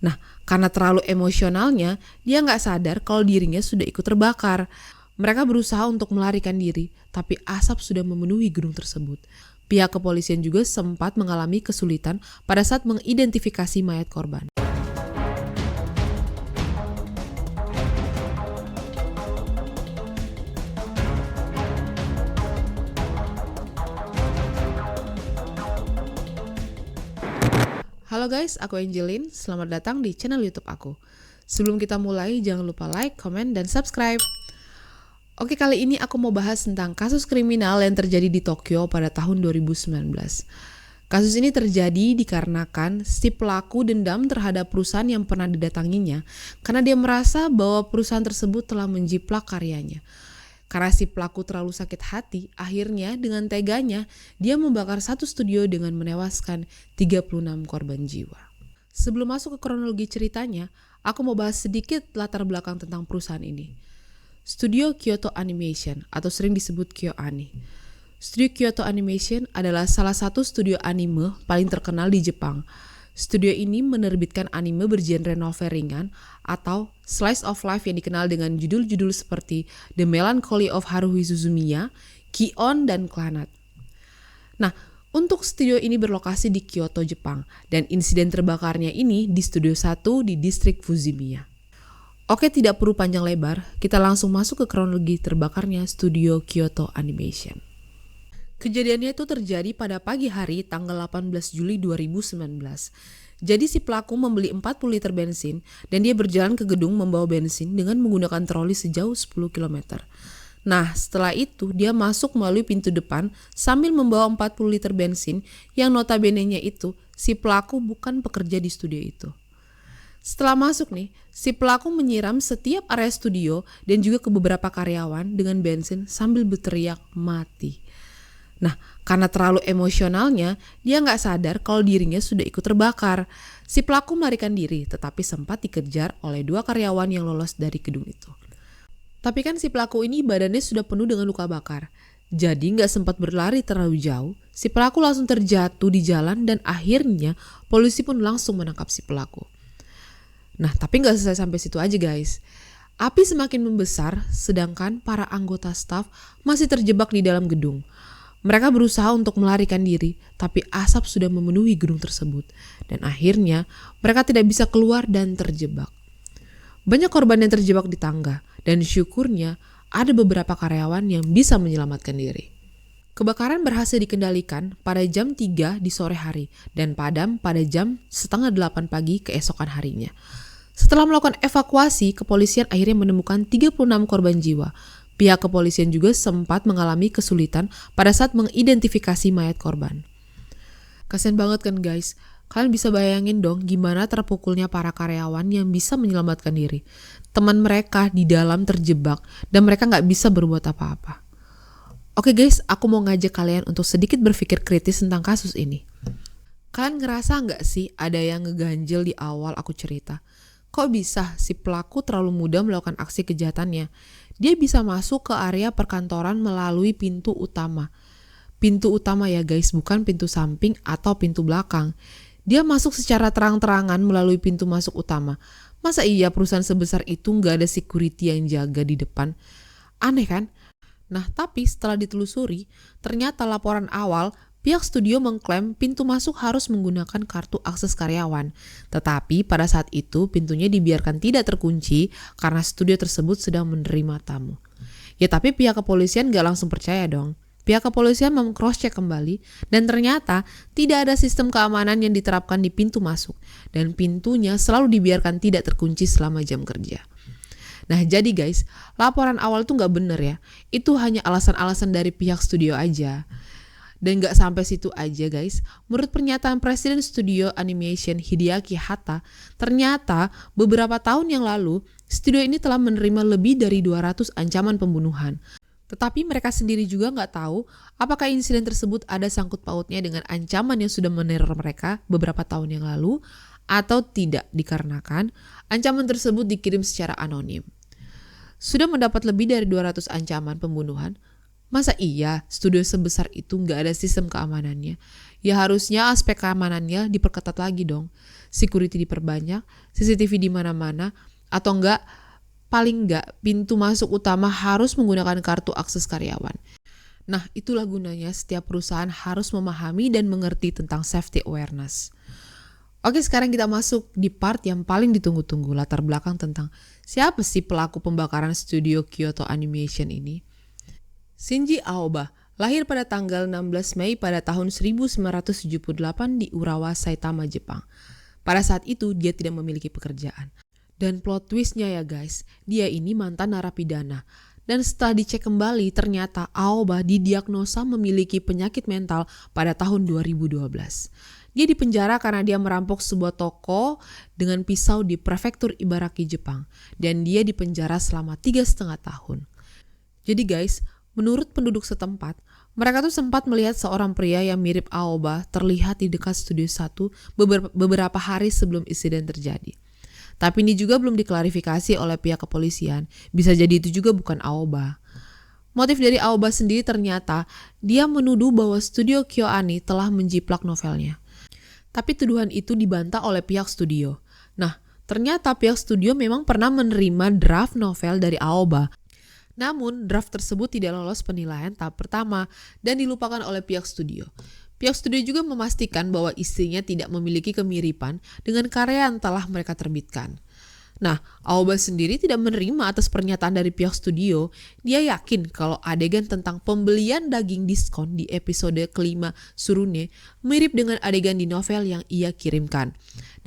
Nah, karena terlalu emosionalnya, dia nggak sadar kalau dirinya sudah ikut terbakar. Mereka berusaha untuk melarikan diri, tapi asap sudah memenuhi gedung tersebut. Pihak kepolisian juga sempat mengalami kesulitan pada saat mengidentifikasi mayat korban. Halo guys, aku Angelin. Selamat datang di channel YouTube aku. Sebelum kita mulai, jangan lupa like, comment, dan subscribe. Oke, kali ini aku mau bahas tentang kasus kriminal yang terjadi di Tokyo pada tahun 2019. Kasus ini terjadi dikarenakan si pelaku dendam terhadap perusahaan yang pernah didatanginya karena dia merasa bahwa perusahaan tersebut telah menjiplak karyanya. Karena si pelaku terlalu sakit hati, akhirnya dengan teganya dia membakar satu studio dengan menewaskan 36 korban jiwa. Sebelum masuk ke kronologi ceritanya, aku mau bahas sedikit latar belakang tentang perusahaan ini. Studio Kyoto Animation atau sering disebut KyoAni. Studio Kyoto Animation adalah salah satu studio anime paling terkenal di Jepang. Studio ini menerbitkan anime bergenre novel ringan atau slice of life yang dikenal dengan judul-judul seperti The Melancholy of Haruhi Suzumiya, Ki-on, dan Clannad. Nah, untuk studio ini berlokasi di Kyoto, Jepang, dan insiden terbakarnya ini di Studio 1 di distrik Fushimiya. Oke, tidak perlu panjang lebar, kita langsung masuk ke kronologi terbakarnya Studio Kyoto Animation. Kejadiannya itu terjadi pada pagi hari tanggal 18 Juli 2019. Jadi si pelaku membeli 40 liter bensin dan dia berjalan ke gedung membawa bensin dengan menggunakan troli sejauh 10 km. Nah, setelah itu dia masuk melalui pintu depan sambil membawa 40 liter bensin yang notabene-nya itu si pelaku bukan pekerja di studio itu. Setelah masuk nih, si pelaku menyiram setiap area studio dan juga ke beberapa karyawan dengan bensin sambil berteriak mati. Nah, karena terlalu emosionalnya, dia nggak sadar kalau dirinya sudah ikut terbakar. Si pelaku melarikan diri, tetapi sempat dikejar oleh 2 karyawan yang lolos dari gedung itu. Tapi kan si pelaku ini badannya sudah penuh dengan luka bakar. Jadi nggak sempat berlari terlalu jauh, si pelaku langsung terjatuh di jalan dan akhirnya polisi pun langsung menangkap si pelaku. Nah, tapi nggak selesai sampai situ aja guys. Api semakin membesar, sedangkan para anggota staf masih terjebak di dalam gedung. Mereka berusaha untuk melarikan diri, tapi asap sudah memenuhi gedung tersebut. Dan akhirnya, mereka tidak bisa keluar dan terjebak. Banyak korban yang terjebak di tangga, dan syukurnya ada beberapa karyawan yang bisa menyelamatkan diri. Kebakaran berhasil dikendalikan pada jam 3 di sore hari, dan padam pada jam 7:30 pagi keesokan harinya. Setelah melakukan evakuasi, kepolisian akhirnya menemukan 36 korban jiwa. Pihak kepolisian juga sempat mengalami kesulitan pada saat mengidentifikasi mayat korban. Kasian banget kan guys, kalian bisa bayangin dong gimana terpukulnya para karyawan yang bisa menyelamatkan diri. Teman mereka di dalam terjebak dan mereka nggak bisa berbuat apa-apa. Oke guys, aku mau ngajak kalian untuk sedikit berpikir kritis tentang kasus ini. Kalian ngerasa nggak sih ada yang ngeganjel di awal aku cerita? Kok bisa si pelaku terlalu mudah melakukan aksi kejahatannya? Dia bisa masuk ke area perkantoran melalui pintu utama. Pintu utama ya guys, bukan pintu samping atau pintu belakang. Dia masuk secara terang-terangan melalui pintu masuk utama. Masa iya perusahaan sebesar itu nggak ada security yang jaga di depan? Aneh kan? Nah, tapi setelah ditelusuri, ternyata laporan awal pihak studio mengklaim pintu masuk harus menggunakan kartu akses karyawan. Tetapi pada saat itu pintunya dibiarkan tidak terkunci karena studio tersebut sedang menerima tamu. Ya tapi pihak kepolisian gak langsung percaya dong. Pihak kepolisian meng-cross-check kembali dan ternyata tidak ada sistem keamanan yang diterapkan di pintu masuk. Dan pintunya selalu dibiarkan tidak terkunci selama jam kerja. Nah jadi guys, laporan awal tuh gak bener ya. Itu hanya alasan-alasan dari pihak studio aja. Dan gak sampai situ aja guys, menurut pernyataan Presiden Studio Animation Hideaki Hata, ternyata beberapa tahun yang lalu, studio ini telah menerima lebih dari 200 ancaman pembunuhan. Tetapi mereka sendiri juga gak tahu apakah insiden tersebut ada sangkut pautnya dengan ancaman yang sudah meneror mereka beberapa tahun yang lalu, atau tidak dikarenakan ancaman tersebut dikirim secara anonim. Sudah mendapat lebih dari 200 ancaman pembunuhan, masa iya studio sebesar itu nggak ada sistem keamanannya? Ya harusnya aspek keamanannya diperketat lagi dong. Security diperbanyak, CCTV di mana-mana, atau paling enggak pintu masuk utama harus menggunakan kartu akses karyawan. Nah, itulah gunanya setiap perusahaan harus memahami dan mengerti tentang safety awareness. Oke, sekarang kita masuk di part yang paling ditunggu-tunggu, latar belakang tentang siapa sih pelaku pembakaran studio Kyoto Animation ini. Shinji Aoba lahir pada tanggal 16 Mei pada tahun 1978 di Urawa, Saitama, Jepang. Pada saat itu dia tidak memiliki pekerjaan. Dan plot twistnya ya guys, dia ini mantan narapidana. Dan setelah dicek kembali ternyata Aoba didiagnosa memiliki penyakit mental pada tahun 2012. Dia dipenjara karena dia merampok sebuah toko dengan pisau di prefektur Ibaraki, Jepang. Dan dia dipenjara selama 3,5 tahun. Jadi guys, menurut penduduk setempat, mereka tuh sempat melihat seorang pria yang mirip Aoba terlihat di dekat Studio 1 beberapa hari sebelum insiden terjadi. Tapi ini juga belum diklarifikasi oleh pihak kepolisian. Bisa jadi itu juga bukan Aoba. Motif dari Aoba sendiri ternyata dia menuduh bahwa studio KyoAni telah menjiplak novelnya. Tapi tuduhan itu dibantah oleh pihak studio. Nah, ternyata pihak studio memang pernah menerima draft novel dari Aoba. Namun, draft tersebut tidak lolos penilaian tahap pertama dan dilupakan oleh pihak studio. Pihak studio juga memastikan bahwa istrinya tidak memiliki kemiripan dengan karya yang telah mereka terbitkan. Nah, Aoba sendiri tidak menerima atas pernyataan dari pihak studio. Dia yakin kalau adegan tentang pembelian daging diskon di episode kelima Surune mirip dengan adegan di novel yang ia kirimkan.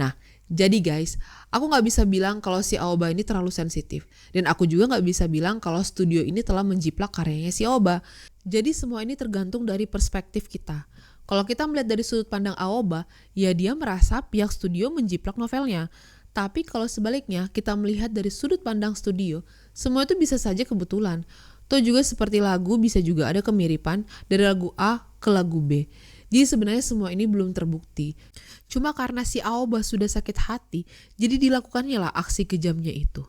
Nah, jadi guys, aku gak bisa bilang kalau si Aoba ini terlalu sensitif. Dan aku juga gak bisa bilang kalau studio ini telah menjiplak karyanya si Aoba. Jadi semua ini tergantung dari perspektif kita. Kalau kita melihat dari sudut pandang Aoba, ya dia merasa pihak studio menjiplak novelnya. Tapi kalau sebaliknya kita melihat dari sudut pandang studio, semua itu bisa saja kebetulan. Atau juga seperti lagu bisa juga ada kemiripan dari lagu A ke lagu B. Jadi sebenarnya semua ini belum terbukti. Cuma karena si Aoba sudah sakit hati, jadi dilakukannya lah aksi kejamnya itu.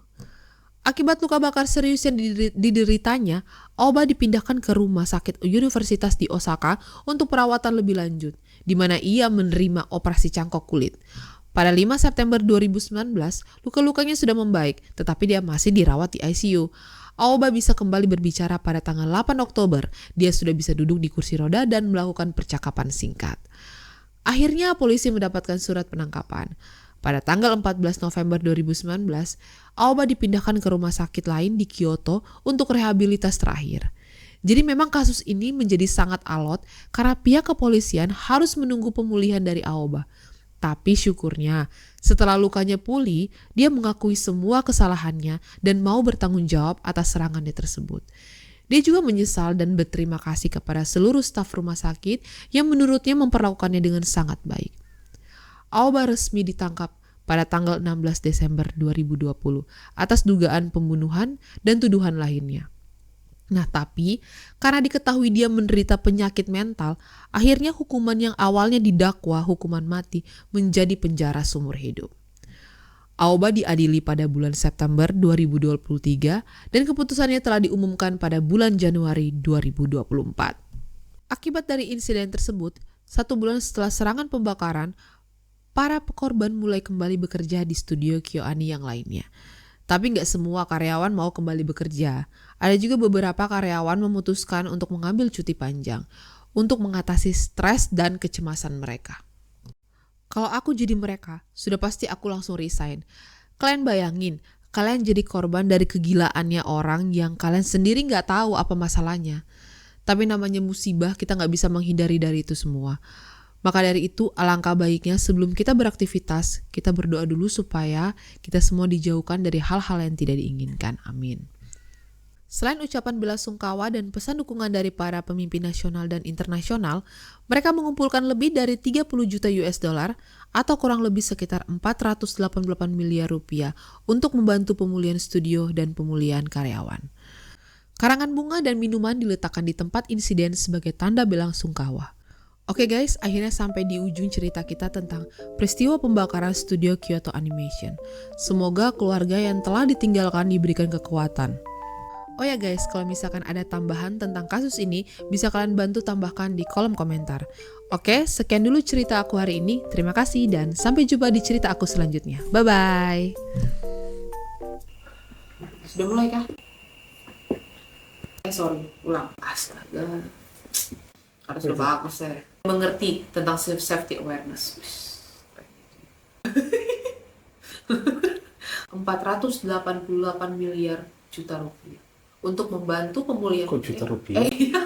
Akibat luka bakar serius yang dideritanya, Aoba dipindahkan ke rumah sakit universitas di Osaka untuk perawatan lebih lanjut, di mana ia menerima operasi cangkok kulit. Pada 5 September 2019, luka-lukanya sudah membaik, tetapi dia masih dirawat di ICU. Aoba bisa kembali berbicara pada tanggal 8 Oktober. Dia sudah bisa duduk di kursi roda dan melakukan percakapan singkat. Akhirnya polisi mendapatkan surat penangkapan. Pada tanggal 14 November 2019, Aoba dipindahkan ke rumah sakit lain di Kyoto untuk rehabilitas terakhir. Jadi memang kasus ini menjadi sangat alot karena pihak kepolisian harus menunggu pemulihan dari Aoba. Tapi syukurnya, setelah lukanya pulih, dia mengakui semua kesalahannya dan mau bertanggung jawab atas serangannya tersebut. Dia juga menyesal dan berterima kasih kepada seluruh staf rumah sakit yang menurutnya memperlakukannya dengan sangat baik. Aoba resmi ditangkap pada tanggal 16 Desember 2020 atas dugaan pembunuhan dan tuduhan lainnya. Nah tapi, karena diketahui dia menderita penyakit mental, akhirnya hukuman yang awalnya didakwa hukuman mati menjadi penjara seumur hidup. Aoba diadili pada bulan September 2023 dan keputusannya telah diumumkan pada bulan Januari 2024. Akibat dari insiden tersebut, 1 bulan setelah serangan pembakaran, para korban mulai kembali bekerja di studio KyoAni yang lainnya. Tapi nggak semua karyawan mau kembali bekerja. Ada juga beberapa karyawan memutuskan untuk mengambil cuti panjang untuk mengatasi stres dan kecemasan mereka. Kalau aku jadi mereka, sudah pasti aku langsung resign. Kalian bayangin, kalian jadi korban dari kegilaannya orang yang kalian sendiri nggak tahu apa masalahnya. Tapi namanya musibah, kita nggak bisa menghindari dari itu semua. Maka dari itu, alangkah baiknya sebelum kita beraktivitas, kita berdoa dulu supaya kita semua dijauhkan dari hal-hal yang tidak diinginkan. Amin. Selain ucapan bela sungkawa dan pesan dukungan dari para pemimpin nasional dan internasional, mereka mengumpulkan lebih dari 30 juta US dollar atau kurang lebih sekitar 488 miliar rupiah untuk membantu pemulihan studio dan pemulihan karyawan. Karangan bunga dan minuman diletakkan di tempat insiden sebagai tanda bela sungkawa. Oke guys, akhirnya sampai di ujung cerita kita tentang peristiwa pembakaran studio Kyoto Animation. Semoga keluarga yang telah ditinggalkan diberikan kekuatan. Oh ya guys, kalau misalkan ada tambahan tentang kasus ini, bisa kalian bantu tambahkan di kolom komentar. Oke, sekian dulu cerita aku hari ini. Terima kasih dan sampai jumpa di cerita aku selanjutnya. Bye-bye. Sudah mulai kah? Sorry, ulang. Astaga. Harus sudah bagus ya. Mengerti tentang safety awareness. 488 miliar juta rupiah untuk membantu pemulihan. Kok juta rupiah? Iya.